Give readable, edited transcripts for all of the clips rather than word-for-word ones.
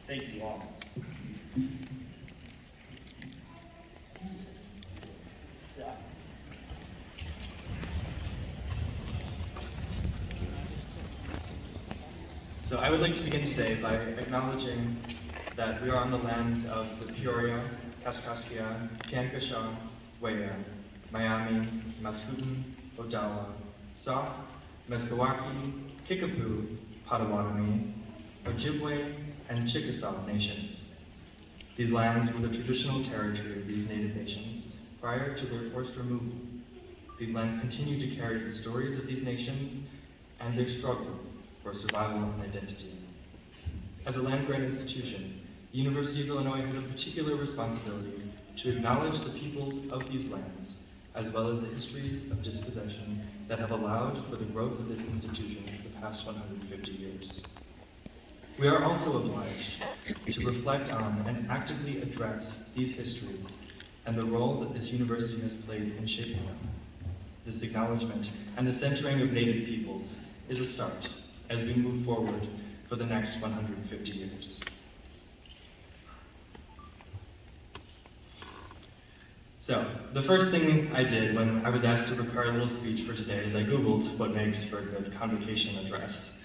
Thank you all. Yeah. So I would like to begin today by acknowledging that we are on the lands of the Peoria, Kaskaskia, Piankashaw, Wea, Miami, Mascoutin, Odawa, Sauk, Meskwaki, Kickapoo, Potawatomi, Ojibwe, and Chickasaw nations. These lands were the traditional territory of these native nations prior to their forced removal. These lands continue to carry the stories of these nations and their struggle for survival and identity. As a land-grant institution, the University of Illinois has a particular responsibility to acknowledge the peoples of these lands, as well as the histories of dispossession that have allowed for the growth of this institution for the past 150 years. We are also obliged to reflect on and actively address these histories and the role that this university has played in shaping them. This acknowledgement and the centering of Native peoples is a start as we move forward for the next 150 years. So, the first thing I did when I was asked to prepare a little speech for today is I Googled what makes for a good convocation address.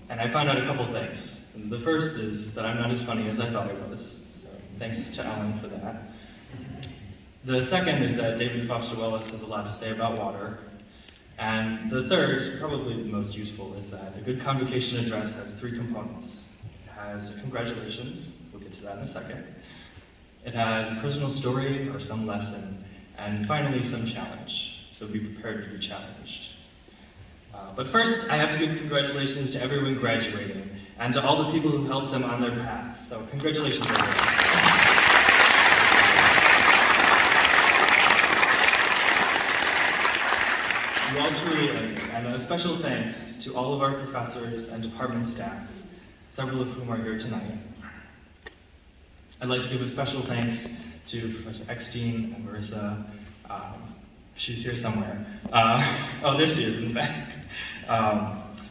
And I found out a couple things. And the first is that I'm not as funny as I thought I was, so thanks to Ellen for that. The second is that David Foster Wallace has a lot to say about water. And the third, probably the most useful, is that a good convocation address has three components. It has a congratulations, we'll get to that in a second. It has a personal story or some lesson, and finally some challenge, so be prepared to be challenged. But first, I have to give congratulations to everyone graduating, and to all the people who helped them on their path, so congratulations everyone. You all truly earned it, and a special thanks to all of our professors and department staff, several of whom are here tonight. I'd like to give a special thanks to Professor Eckstein and Marissa. She's here somewhere. Oh, there she is in the back.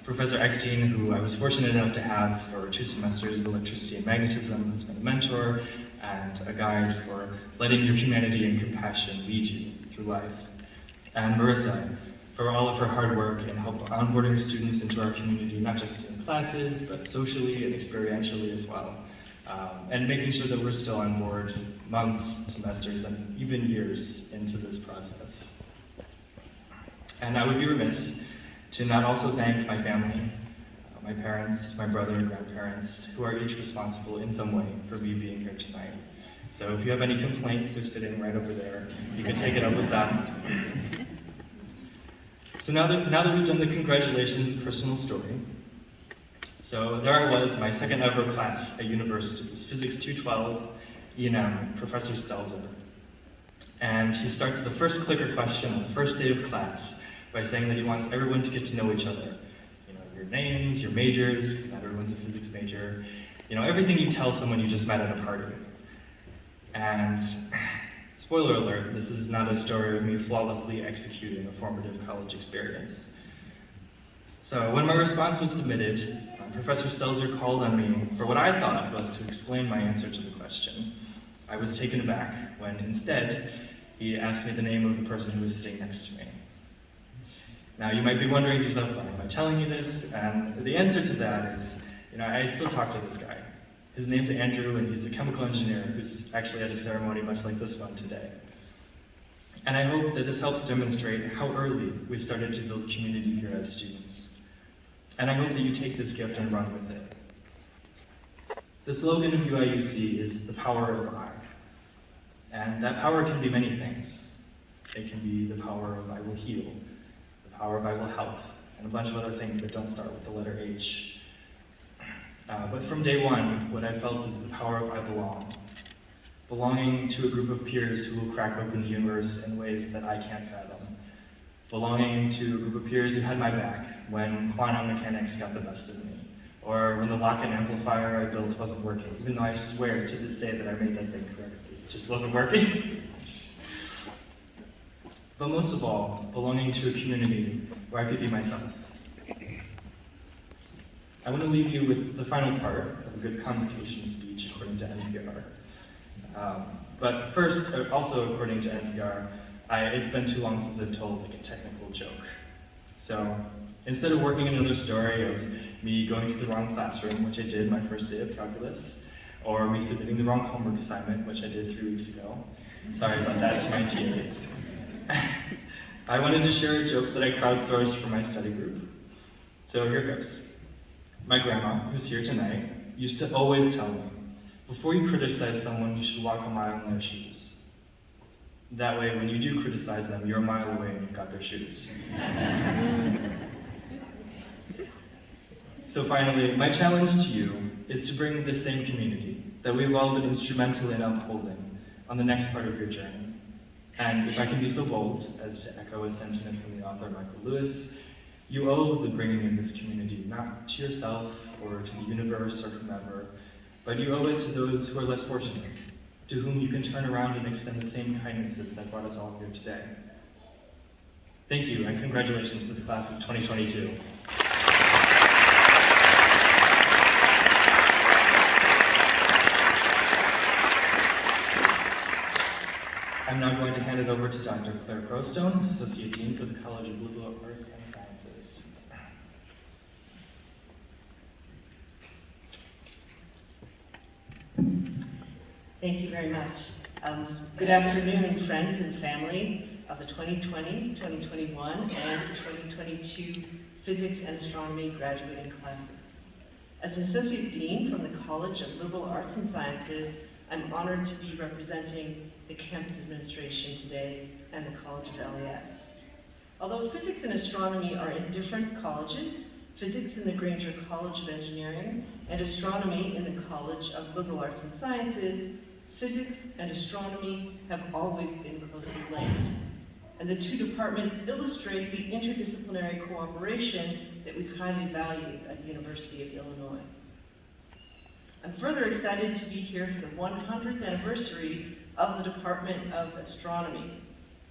Professor Eckstein, who I was fortunate enough to have for 2 semesters of electricity and magnetism, who's been a mentor and a guide for letting your humanity and compassion lead you through life. And Marissa, for all of her hard work in help onboarding students into our community, not just in classes, but socially and experientially as well. And making sure that we're still on board months, semesters, and even years into this process. And I would be remiss to not also thank my family, my parents, my brother, grandparents, who are each responsible in some way for me being here tonight. So if you have any complaints, they're sitting right over there. You can take it up with them. So now that we've done the congratulations personal story, so there I was, my second ever class at university. It was Physics 212, E&M, Professor Stelzer. And he starts the first clicker question on the first day of class by saying that he wants everyone to get to know each other. You know, your names, your majors, because not everyone's a physics major. You know, everything you tell someone you just met at a party. And spoiler alert, this is not a story of me flawlessly executing a formative college experience. So when my response was submitted, Professor Stelzer called on me for what I thought was to explain my answer to the question. I was taken aback when instead he asked me the name of the person who was sitting next to me. Now you might be wondering to yourself, why am I telling you this? And the answer to that is, you know, I still talk to this guy. His name's Andrew, and he's a chemical engineer who's actually at a ceremony much like this one today. And I hope that this helps demonstrate how early we started to build community here as students. And I hope that you take this gift and run with it. The slogan of UIUC is the power of I. And that power can be many things. It can be the power of I will heal, the power of I will help, and a bunch of other things that don't start with the letter H. But from day one, what I felt is the power of I belong. Belonging to a group of peers who will crack open the universe in ways that I can't fathom. Belonging to a group of peers who had my back when quantum mechanics got the best of me, or when the lock-in amplifier I built wasn't working, even though I swear to this day that I made that thing correctly. It just wasn't working. But most of all, belonging to a community where I could be myself. I want to leave you with the final part of a good convocation speech according to NPR. But first, also according to NPR, it's been too long since I've told like a technical joke. So instead of working another story of me going to the wrong classroom, which I did my first day of calculus, or me submitting the wrong homework assignment, which I did 3 weeks ago, sorry about that to my TAs, I wanted to share a joke that I crowdsourced from my study group. So here goes. My grandma, who's here tonight, used to always tell me, before you criticize someone, you should walk a mile in their shoes. That way, when you do criticize them, you're a mile away and you've got their shoes. So finally, my challenge to you is to bring the same community that we've all been instrumental in upholding on the next part of your journey. And if I can be so bold as to echo a sentiment from the author Michael Lewis, you owe the bringing in this community not to yourself or to the universe or whomever, but you owe it to those who are less fortunate, to whom you can turn around and extend the same kindnesses that brought us all here today. Thank you, and congratulations to the class of 2022. I'm now going to hand it over to Dr. Claire Crowstone, Associate Dean for the College of Liberal Arts and Sciences. Thank you very much. Good afternoon, friends and family of the 2020, 2021, and 2022 Physics and Astronomy graduating classes. As an Associate Dean from the College of Liberal Arts and Sciences, I'm honored to be representing the campus administration today and the College of LAS. Although physics and astronomy are in different colleges, physics in the Granger College of Engineering and astronomy in the College of Liberal Arts and Sciences, physics and astronomy have always been closely linked. And the two departments illustrate the interdisciplinary cooperation that we highly value at the University of Illinois. I'm further excited to be here for the 100th anniversary of the Department of Astronomy.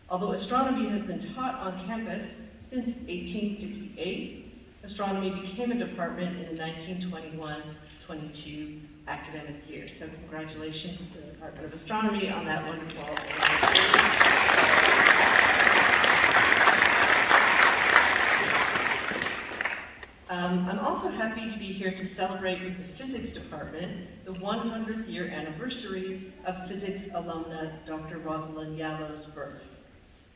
Although astronomy has been taught on campus since 1868, astronomy became a department in the 1921-22 academic year. So congratulations to the Department of Astronomy on that wonderful anniversary. I'm also happy to be here to celebrate with the Physics Department the 100th year anniversary of physics alumna Dr. Rosalind Yallow's birth.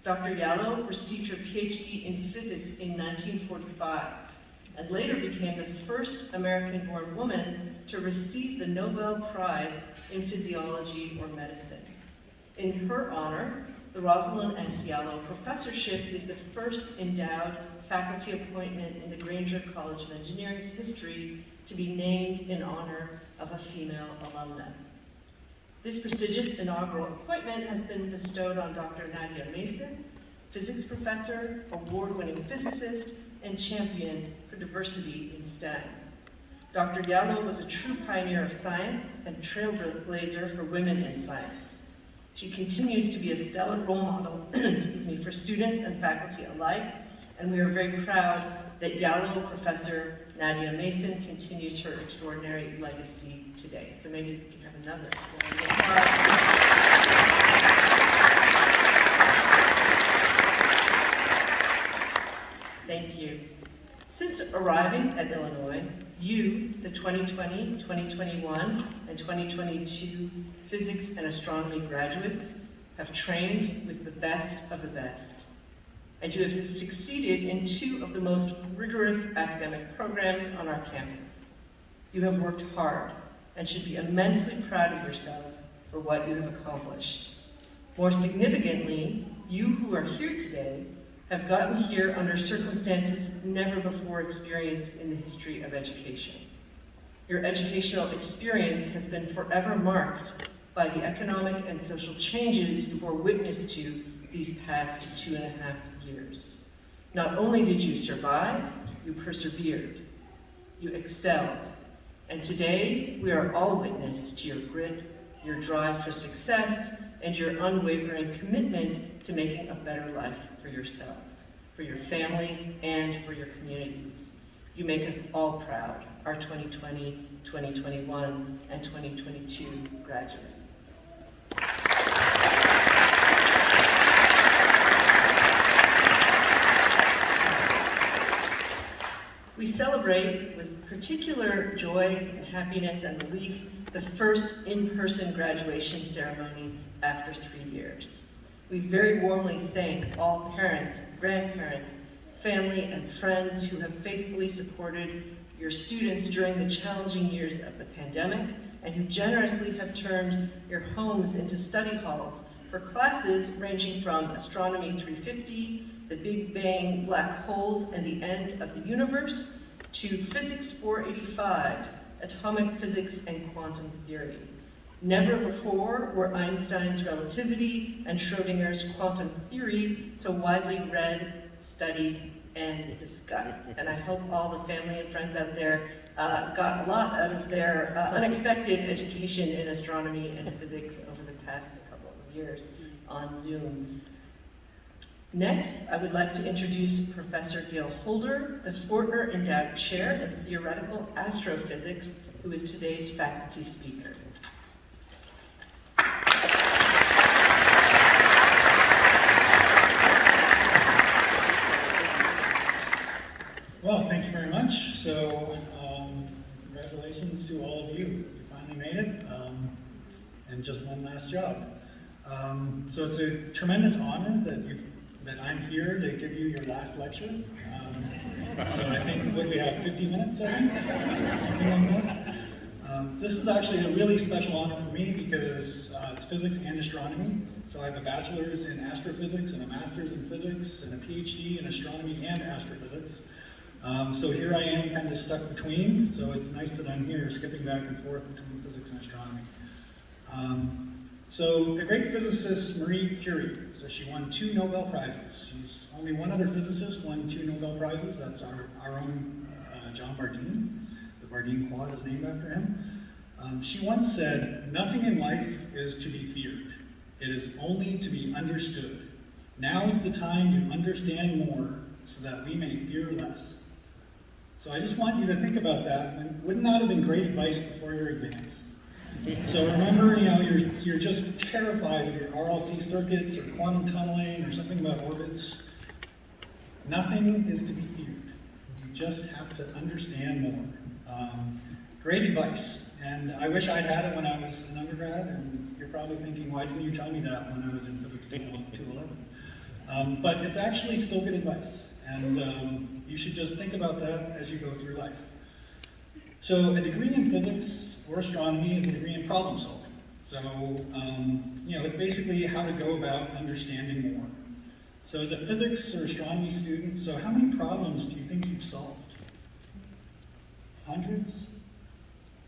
Dr. Yallow received her PhD in physics in 1945 and later became the first American-born woman to receive the Nobel Prize in Physiology or Medicine. In her honor, the Rosalind S. Yallow Professorship is the first endowed faculty appointment in the Granger College of Engineering's history to be named in honor of a female alumna. This prestigious inaugural appointment has been bestowed on Dr. Nadia Mason, physics professor, award-winning physicist, and champion for diversity in STEM. Dr. Yallow was a true pioneer of science and trailblazer for women in science. She continues to be a stellar role model for students and faculty alike, and we are very proud that Yallow Professor Nadia Mason continues her extraordinary legacy today. So maybe we can have another. Thank you. Since arriving at Illinois, you, the 2020, 2021, and 2022 physics and astronomy graduates, have trained with the best of the best. And you have succeeded in two of the most rigorous academic programs on our campus. You have worked hard and should be immensely proud of yourselves for what you have accomplished. More significantly, you who are here today have gotten here under circumstances never before experienced in the history of education. Your educational experience has been forever marked by the economic and social changes you bore witness to these past 2.5 years. Not only did you survive, you persevered, you excelled, and today we are all witness to your grit, your drive for success, and your unwavering commitment to making a better life for yourselves, for your families, and for your communities. You make us all proud, our 2020, 2021, and 2022 graduates. We celebrate with particular joy and happiness and relief the first in-person graduation ceremony after 3 years. We very warmly thank all parents, grandparents, family, and friends who have faithfully supported your students during the challenging years of the pandemic and who generously have turned your homes into study halls for classes ranging from Astronomy 350, the Big Bang, black holes, and the end of the universe, to Physics 485, atomic physics and quantum theory. Never before were Einstein's relativity and Schrodinger's quantum theory so widely read, studied, and discussed. And I hope all the family and friends out there got a lot out of their unexpected education in astronomy and physics over the past couple of years on Zoom. Next, I would like to introduce Professor Gail Holder, the Fortner Endowed Chair in Theoretical Astrophysics, who is today's faculty speaker. Well, thank you very much. So, congratulations to all of you. You finally made it, and just one last job. So it's a tremendous honor that I'm here to give you your last lecture. So I think, what do we have, 50 minutes, I think? Something like that. This is actually a really special honor for me because it's physics and astronomy. So I have a bachelor's in astrophysics and a master's in physics and a PhD in astronomy and astrophysics. So here I am kind of stuck between, so it's nice that I'm here skipping back and forth between physics and astronomy. So the great physicist Marie Curie, so she won 2 Nobel Prizes. She's only one other physicist won 2 Nobel Prizes. That's our own John Bardeen. The Bardeen Quad is named after him. She once said, "Nothing in life is to be feared. It is only to be understood. Now is the time to understand more so that we may fear less." So I just want you to think about that. Wouldn't that have been great advice before your exams? So remember, you're just terrified of your RLC circuits or quantum tunneling or something about orbits. Nothing is to be feared. You just have to understand more. Great advice. And I wish I'd had it when I was an undergrad, and you're probably thinking, why didn't you tell me that when I was in Physics 211? But it's actually still good advice. And you should just think about that as you go through life. So a degree in physics or astronomy is a degree in problem solving. So, it's basically how to go about understanding more. So as a physics or astronomy student, so how many problems do you think you've solved? Hundreds?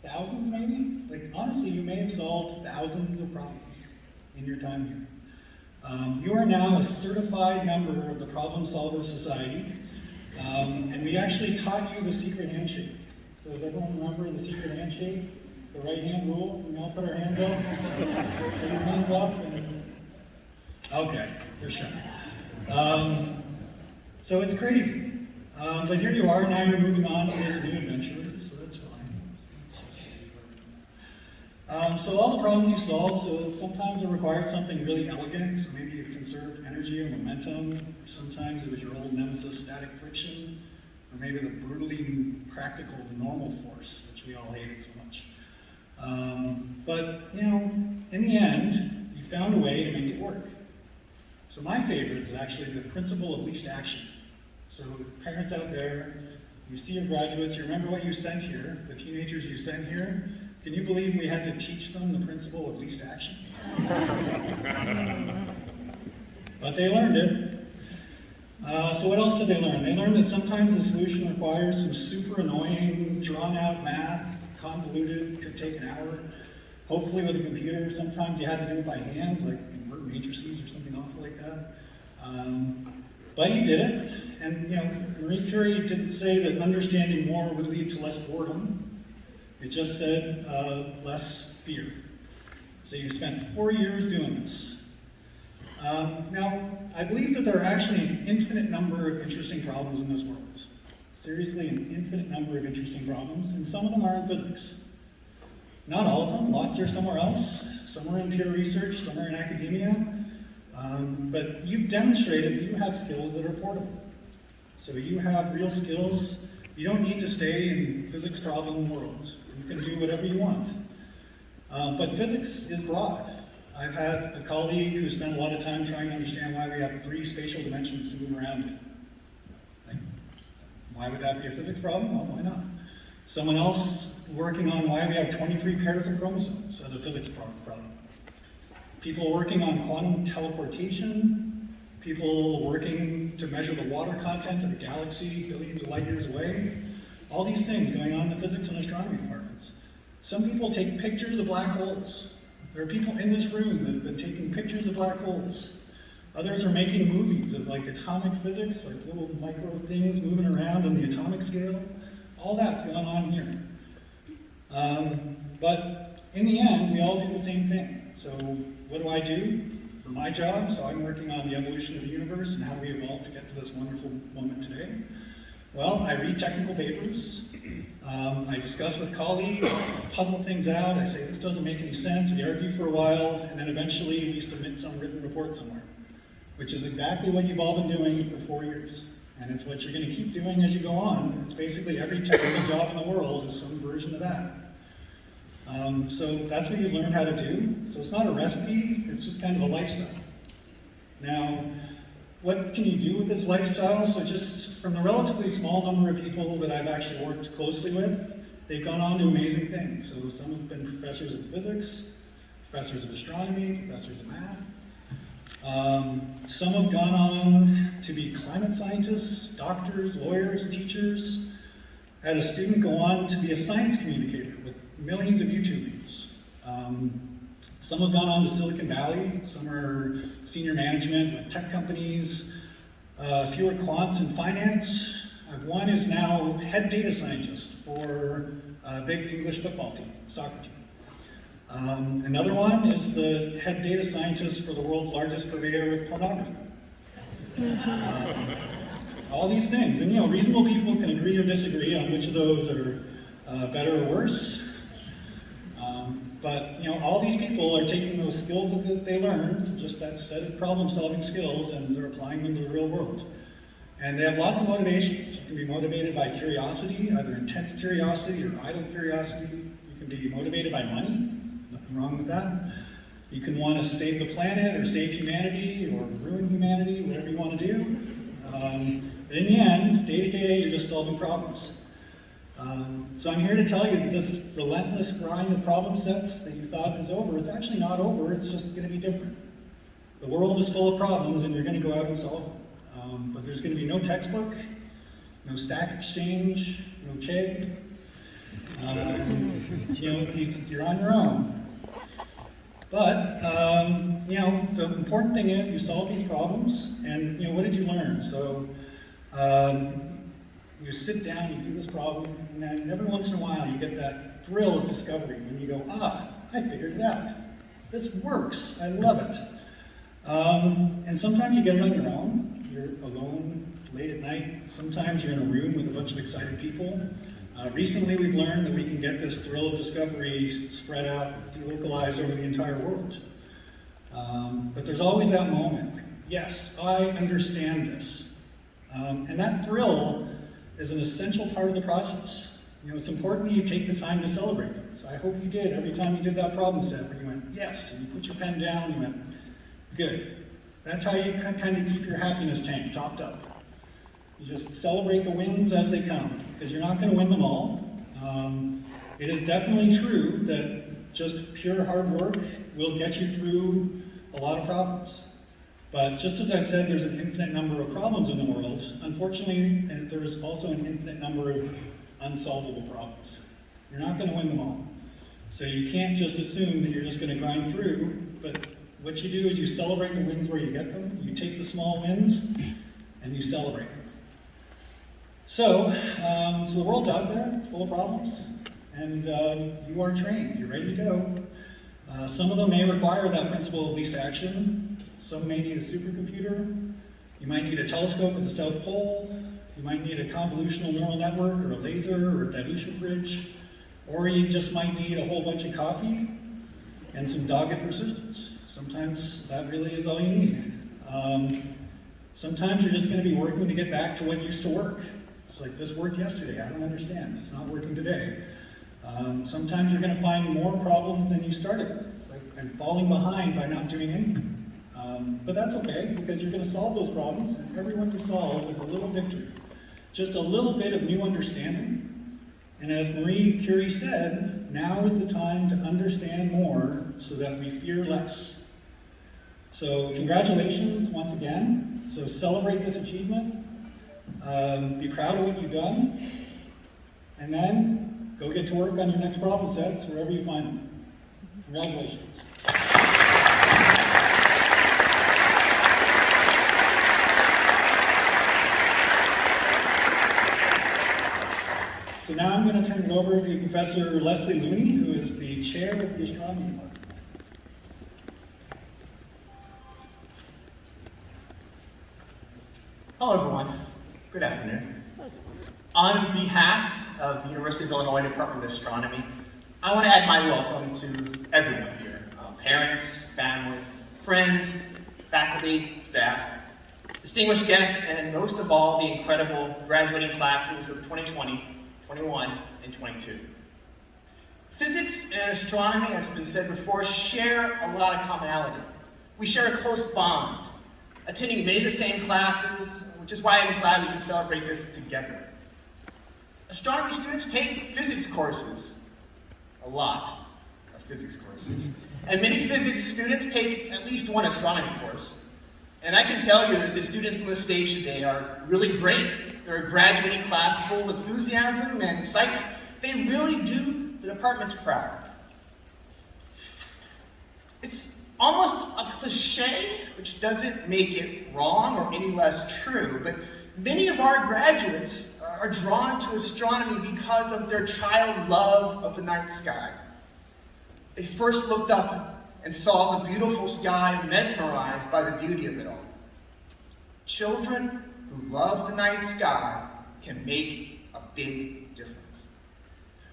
Thousands maybe? Like honestly, you may have solved thousands of problems in your time here. You are now a certified member of the Problem Solver Society, and we actually taught you the secret handshake. So does everyone remember the secret handshake? The right hand rule? We all put our hands up? Put your hands up? Okay, for sure. So it's crazy. But here you are, now you're moving on to this new adventure, so that's fine. So all the problems you solved, so sometimes it required something really elegant, so maybe you conserved energy or momentum. Sometimes it was your old nemesis, static friction, or maybe the brutally practical normal force, which we all hated so much. But in the end, you found a way to make it work. So my favorite is actually the principle of least action. So parents out there, you see your graduates, you remember what you sent here, the teenagers you sent here. Can you believe we had to teach them the principle of least action? But they learned it. So what else did they learn? They learned that sometimes the solution requires some super annoying, drawn-out math, convoluted, could take an hour. Hopefully with a computer, sometimes you had to do it by hand, like invert matrices or something awful like that. But you did it, and Marie Curie didn't say that understanding more would lead to less boredom. It just said less fear. So you spent 4 years doing this. Now, I believe that there are actually an infinite number of interesting problems in this world. Seriously, an infinite number of interesting problems, and some of them are in physics. Not all of them, lots are somewhere else. Some are in peer research, some are in academia. But you've demonstrated that you have skills that are portable. So you have real skills. You don't need to stay in physics problem world. You can do whatever you want. But physics is broad. I've had a colleague who spent a lot of time trying to understand why we have 3 spatial dimensions to move around in. Like, why would that be a physics problem? Well, why not? Someone else working on why we have 23 pairs of chromosomes as a physics problem. People working on quantum teleportation, people working to measure the water content of a galaxy billions of light years away. All these things going on in the physics and astronomy departments. Some people take pictures of black holes. There are people in this room that have been taking pictures of black holes. Others are making movies of like atomic physics, like little micro things moving around on the atomic scale. All that's going on here. But in the end, we all do the same thing. So what do I do for my job? So I'm working on the evolution of the universe and how we evolved to get to this wonderful moment today. Well, I read technical papers. I discuss with colleagues, puzzle things out. I say, this doesn't make any sense. We argue for a while, and then eventually we submit some written report somewhere, which is exactly what you've all been doing for 4 years. And it's what you're going to keep doing as you go on. It's basically every technical job in the world is some version of that. So that's what you've learned how to do. So it's not a recipe, it's just kind of a lifestyle. Now, what can you do with this lifestyle? So just from the relatively small number of people that I've actually worked closely with, they've gone on to amazing things. So some have been professors of physics, professors of astronomy, professors of math. Some have gone on to be climate scientists, doctors, lawyers, teachers. I had a student go on to be a science communicator with millions of YouTube views. Some have gone on to Silicon Valley, some are senior management with tech companies, a few are quants in finance. One is now head data scientist for a big English football team, soccer team. Another one is the head data scientist for the world's largest purveyor of pornography. All these things, and reasonable people can agree or disagree on which of those are better or worse. But all these people are taking those skills that they learned, just that set of problem-solving skills, and they're applying them to the real world. And they have lots of motivations. You can be motivated by curiosity, either intense curiosity or idle curiosity. You can be motivated by money. Nothing wrong with that. You can want to save the planet or save humanity or ruin humanity, whatever you want to do. But in the end, day to day, you're just solving problems. So I'm here to tell you that this relentless grind of problem sets that you thought is over, it's actually not over, it's just going to be different. The world is full of problems and you're going to go out and solve them. But there's going to be no textbook, no Stack Exchange, no Chegg. You're on your own. But, the important thing is you solve these problems, and, what did you learn? So, you sit down, you do this problem, and then every once in a while you get that thrill of discovery when you go, I figured it out. This works, I love it. And sometimes you get it on your own. You're alone late at night. Sometimes you're in a room with a bunch of excited people. Recently, we've learned that we can get this thrill of discovery spread out, localized over the entire world. But there's always that moment, like, yes, I understand this. And that thrill is an essential part of the process. It's important that you take the time to celebrate them. So I hope you did every time you did that problem set, where you went, yes, and you put your pen down, and you went, good. That's how you kind of keep your happiness tank topped up. You just celebrate the wins as they come, because you're not going to win them all. It is definitely true that just pure hard work will get you through a lot of problems. But just as I said, there's an infinite number of problems in the world. Unfortunately, there is also an infinite number of unsolvable problems. You're not going to win them all. So you can't just assume that you're just going to grind through, but what you do is you celebrate the wins where you get them. You take the small wins, and you celebrate them. So the world's out there, it's full of problems, and you are trained, you're ready to go. Some of them may require that principle of least action. Some may need a supercomputer. You might need a telescope at the South Pole. You might need a convolutional neural network or a laser or a dilution bridge, or you just might need a whole bunch of coffee and some dogged persistence. Sometimes that really is all you need. Sometimes you're just going to be working to get back to what used to work. It's like, this worked yesterday, I don't understand, it's not working today. Sometimes you're going to find more problems than you started with. It's like, I'm falling behind by not doing anything. But that's okay, because you're going to solve those problems, and every one you solve is a little victory. Just a little bit of new understanding. And as Marie Curie said, now is the time to understand more so that we fear less. So congratulations once again. So celebrate this achievement. Be proud of what you've done. And then go get to work on your next problem sets wherever you find them. Congratulations. So now I'm going to turn it over to Professor Leslie Looney, who is the chair of the astronomy department. Hello everyone, good afternoon. On behalf of the University of Illinois Department of Astronomy, I want to add my welcome to everyone here, parents, family, friends, faculty, staff, distinguished guests, and most of all, the incredible graduating classes of 2020, 21, and 22. Physics and astronomy, as has been said before, share a lot of commonality. We share a close bond, attending many of the same classes, which is why I'm glad we can celebrate this together. Astronomy students take physics courses, a lot of physics courses, and many physics students take at least one astronomy course. And I can tell you that the students on the stage today are really great. They're a graduating class full of enthusiasm and excitement. They really do the department's proud. It's almost a cliche, which doesn't make it wrong or any less true, but many of our graduates are drawn to astronomy because of their child love of the night sky. They first looked up and saw the beautiful sky, mesmerized by the beauty of it all. Children who love the night sky can make a big difference.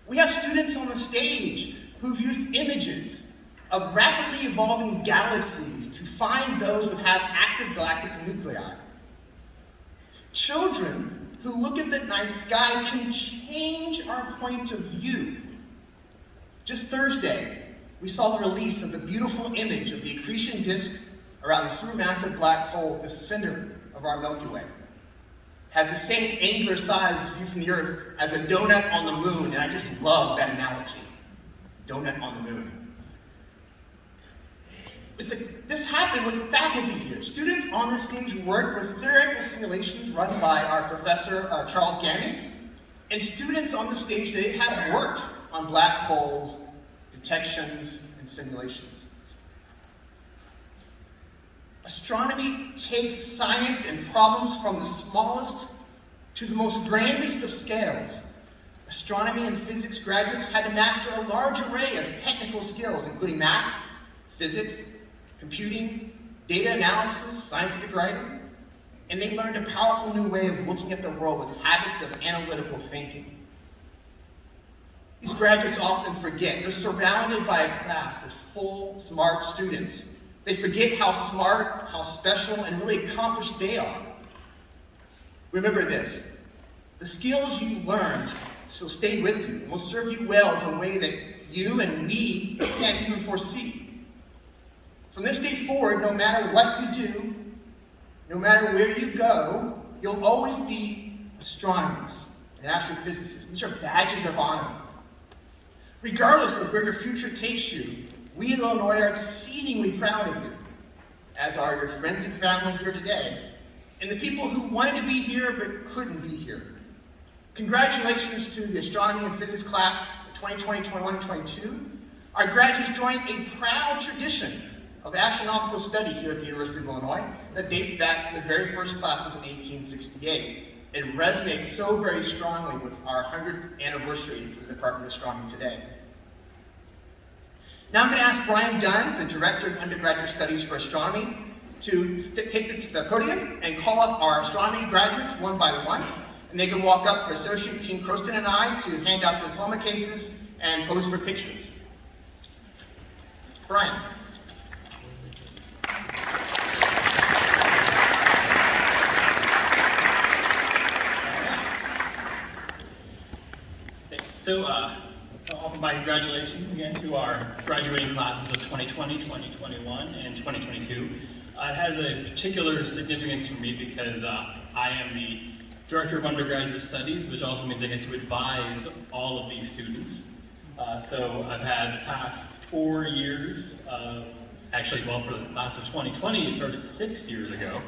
We have students on the stage who've used images of rapidly evolving galaxies to find those that have active galactic nuclei. Children who look at the night sky can change our point of view. Just Thursday, we saw the release of the beautiful image of the accretion disk around the supermassive black hole at the center of our Milky Way. It has the same angular size viewed from the Earth as a donut on the moon, and I just love that analogy. Donut on the moon. This happened with faculty here. Students on the stage worked with theoretical simulations run by our professor, Charles Gammy, and students on the stage today have worked on black holes, detections, and simulations. Astronomy takes science and problems from the smallest to the most grandest of scales. Astronomy and physics graduates had to master a large array of technical skills, including math, physics, computing, data analysis, scientific writing, and they learned a powerful new way of looking at the world with habits of analytical thinking. These graduates often forget they're surrounded by a class of full, smart students. They forget how smart, how special, and really accomplished they are. Remember this, the skills you learned will stay with you and will serve you well in a way that you and we can't even foresee. From this day forward, no matter what you do, no matter where you go, you'll always be astronomers and astrophysicists. These are badges of honor. Regardless of where your future takes you, we in Illinois are exceedingly proud of you, as are your friends and family here today, and the people who wanted to be here but couldn't be here. Congratulations to the astronomy and physics class 2020, 21, and 22. Our graduates joined a proud tradition of astronomical study here at the University of Illinois that dates back to the very first classes in 1868. It resonates so very strongly with our 100th anniversary for the Department of Astronomy today. Now I'm going to ask Brian Dunn, the Director of Undergraduate Studies for Astronomy, to take the podium and call up our astronomy graduates one by one. And they can walk up for Associate Dean Croston and I to hand out diploma cases and pose for pictures. Brian. So, I'll offer my congratulations again to our graduating classes of 2020, 2021, and 2022. It has a particular significance for me because I am the Director of Undergraduate Studies, which also means I get to advise all of these students. So I've had the past 4 years of, actually, well, for the class of 2020, it started 6 years ago,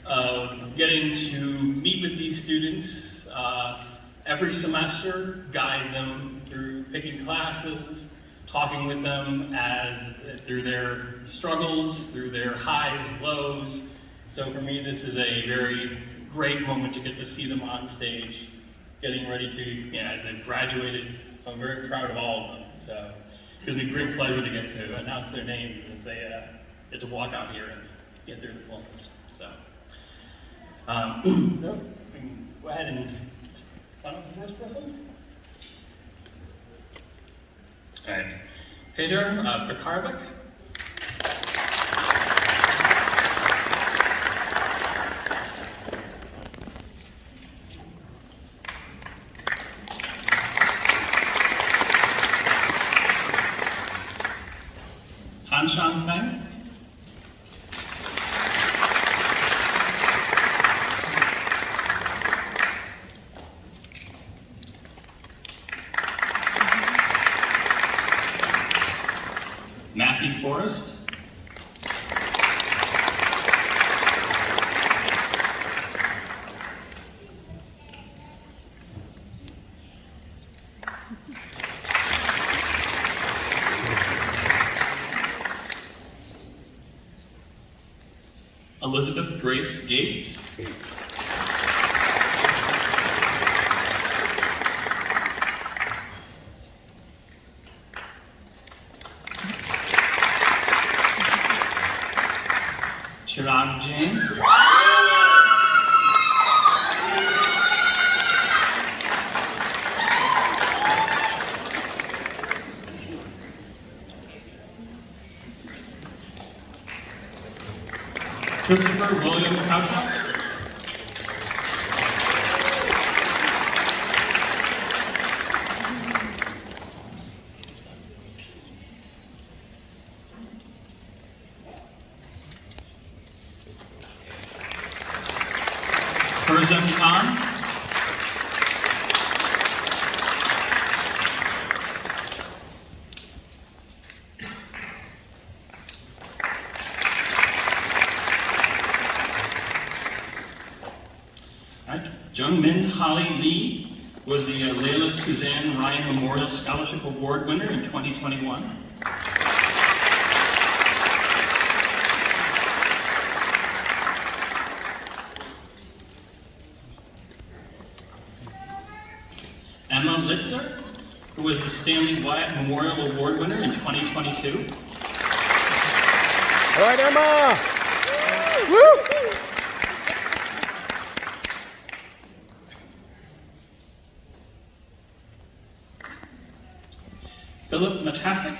of getting to meet with these students every semester, guide them through picking classes, talking with them through their struggles, through their highs and lows. So for me, this is a very great moment to get to see them on stage, getting ready to, as they've graduated. So I'm very proud of all of them. So it gives me great pleasure to get to announce their names as they get to walk out here and get their diplomas. So, so we can go ahead and sign up the first person. All right, Peter Pekarvik. Hanshan Feng. Matthew Forrest. Elizabeth Grace Gates. Chirag Jain. Christopher William Kausha. Farzam Khan. Jungmin Holly Lee was the Layla Suzanne Ryan Memorial Scholarship Award winner in 2021. Emma Litzer, who was the Stanley Wyatt Memorial Award winner in 2022. All right, Emma! Woo! Philip Matasik.